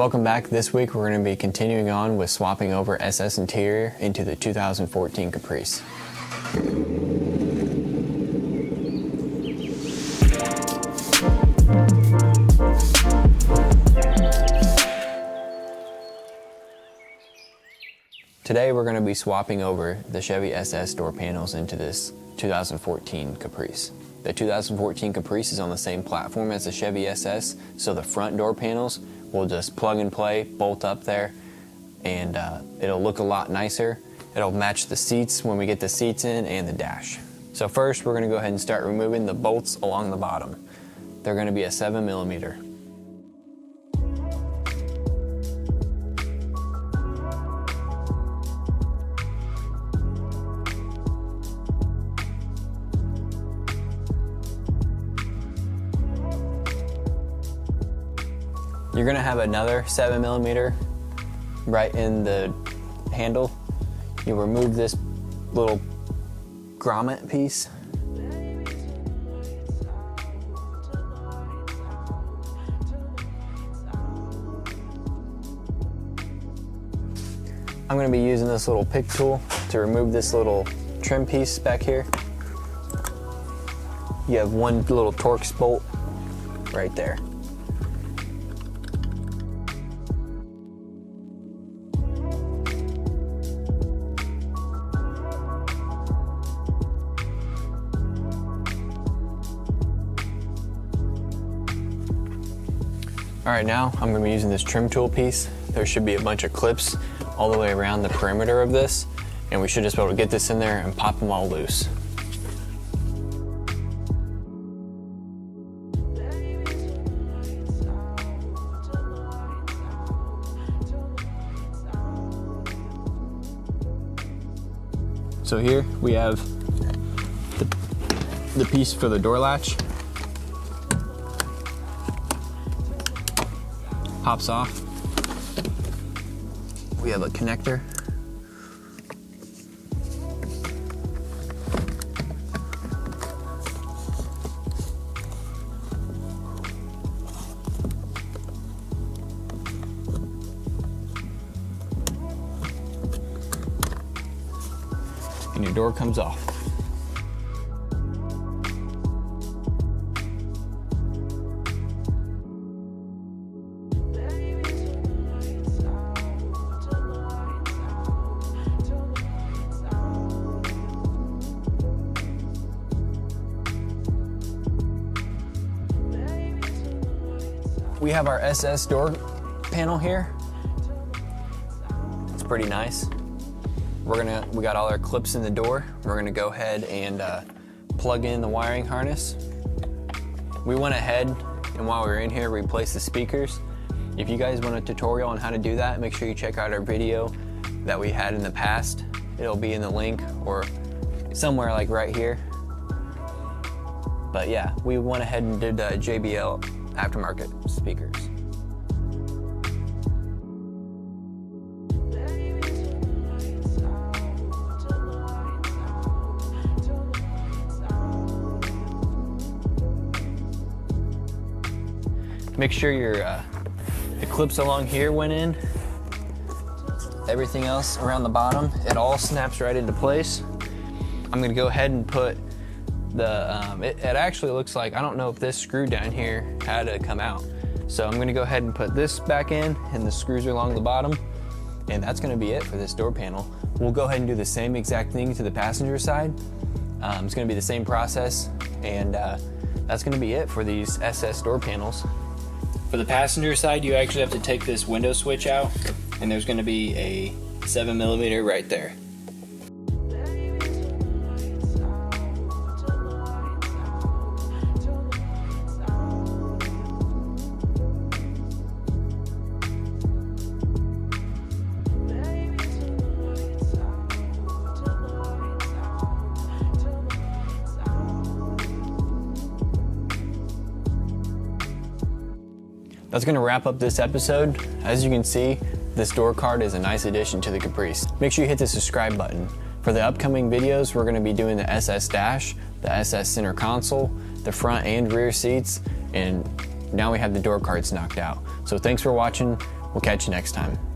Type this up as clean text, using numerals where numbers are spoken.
Welcome back. This week we're going to be continuing on with swapping over SS interior into the 2014 Caprice. Today we're going to be swapping over the Chevy SS door panels into this 2014 Caprice. The 2014 Caprice is on the same platform as the Chevy SS, so the front door panels will just plug and play, bolt up there, and it'll look a lot nicer. It'll match the seats when we get the seats in and the dash. So first we're going to go ahead and start removing the bolts along the bottom. They're going to be a 7mm. You're gonna have another 7mm right in the handle. You remove this little grommet piece. I'm gonna be using this little pick tool to remove this little trim piece back here. You have one little Torx bolt right there. All right, now I'm gonna be using this trim tool piece. There should be a bunch of clips all the way around the perimeter of this, and we should just be able to get this in there and pop them all loose. So here we have the piece for the door latch. Pops off. We have a connector. And your door comes off. We have our SS door panel here. It's pretty nice. We got all our clips in the door. We're gonna go ahead and plug in the wiring harness. We went ahead and while we were in here, replaced the speakers. If you guys want a tutorial on how to do that, make sure you check out our video that we had in the past. It'll be in the link or somewhere like right here. But yeah, we went ahead and did JBL aftermarket speakers. Make sure the clips along here went in. Everything else around the bottom, it all snaps right into place. I'm gonna go ahead and put it actually looks like, I don't know if this screw down here had to come out. So I'm gonna go ahead and put this back in and the screws are along the bottom. And that's gonna be it for this door panel. We'll go ahead and do the same exact thing to the passenger side. It's gonna be the same process, and that's gonna be it for these SS door panels. For the passenger side, you actually have to take this window switch out, and there's gonna be a 7mm right there. That's gonna wrap up this episode. As you can see, this door card is a nice addition to the Caprice. Make sure you hit the subscribe button. For the upcoming videos, we're gonna be doing the SS dash, the SS center console, the front and rear seats, and now we have the door cards knocked out. So thanks for watching. We'll catch you next time.